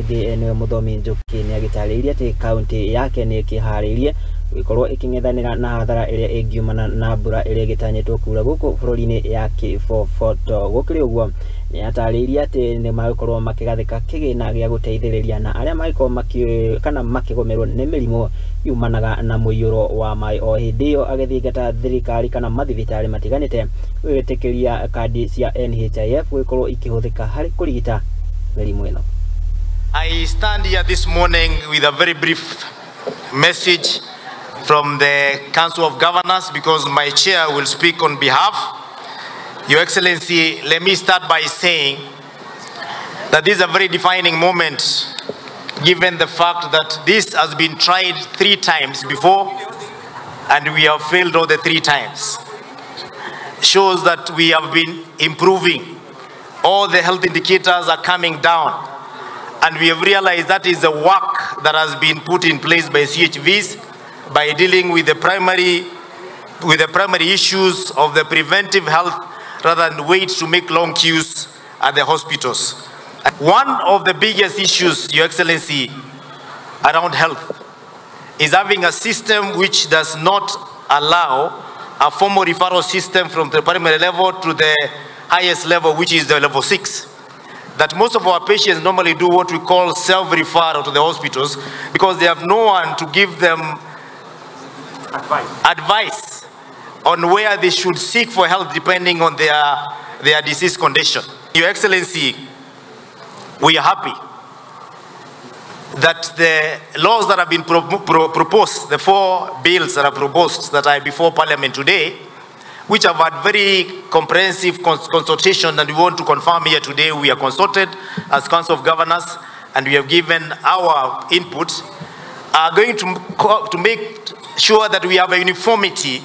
ingi ni muthomi njuki ni agitaririe ati kaunti yake ni kiharirie ikorwo iking'ethanira na hathara iria ingiumana na mbura iria itanyitwo kura guku bururiini yake foto Gukiri uguo ni ataririe ati ni makorwo makigathika kigiina gia guteithiriria na aria maiko kana makigomerwo ni mirimu yumanaga na muiyuro wa mai o hindi yo agithingata thirikari kana mathibitari matiganite gwitikiria kandi cia NHIF gukorwo ikihuthika hari kurigita mirimu ino. I stand here this morning with a very brief message from the Council of Governors because my chair will speak on behalf. Your Excellency, let me start by saying that this is a very defining moment given the fact that this has been tried 3 times before and we have failed all the 3 times. Shows that we have been improving. All the health indicators are coming down. And we have realized that is the work that has been put in place by CHVs by dealing with the primary issues of the preventive health rather than wait to make long queues at the hospitals. One of the biggest issues, Your Excellency, around health is having a system which does not allow a formal referral system from the primary level to the highest level, which is the level 6. That most of our patients normally do what we call self-referral to the hospitals because they have no one to give them advice on where they should seek for help depending on their disease condition. Your Excellency, we are happy that the laws that have been proposed, the 4 bills that are proposed that are before Parliament today, which have had very comprehensive consultation, and we want to confirm here today we are consulted as Council of Governors and we have given our input, are going to make sure that we have a uniformity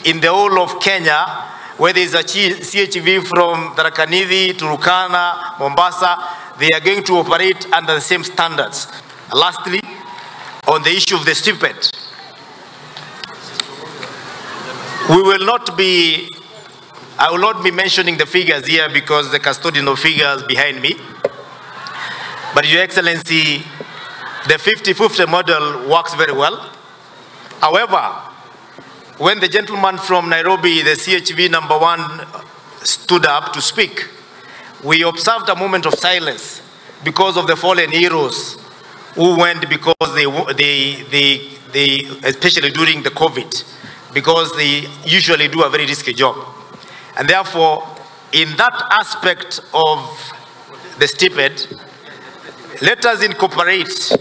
in the whole of Kenya, where there is a CHV from Tharakanithi to Turkana, Mombasa, they are going to operate under the same standards. Lastly, on the issue of the stipend, I will not be mentioning the figures here because the custodian of figures behind me. But Your Excellency, the 50-50 model works very well. However, when the gentleman from Nairobi, the CHV #1, stood up to speak, we observed a moment of silence because of the fallen heroes who went because they especially during the COVID, because they usually do a very risky job. And therefore, in that aspect of the stipend, let us incorporate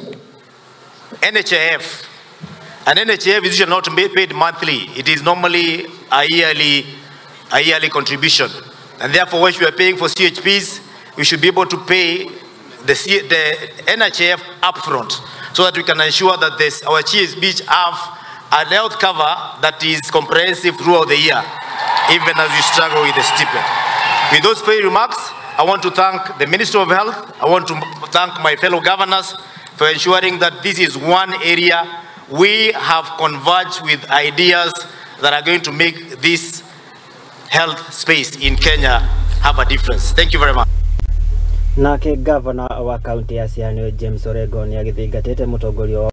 NHIF. And NHIF is usually not paid monthly. It is normally a yearly contribution. And therefore, when we are paying for CHPs, we should be able to pay the NHIF upfront so that we can ensure that our CHPs have a health cover that is comprehensive throughout the year, even as we struggle with the stipend. With those few remarks, I want to thank the Minister of Health. I want to thank my fellow governors for ensuring that this is one area we have converged with ideas that are going to make this health space in Kenya have a difference. Thank you very much. Nake Gavana wa kaunti ya Siaya James Orengo ni agithingatite mutongoria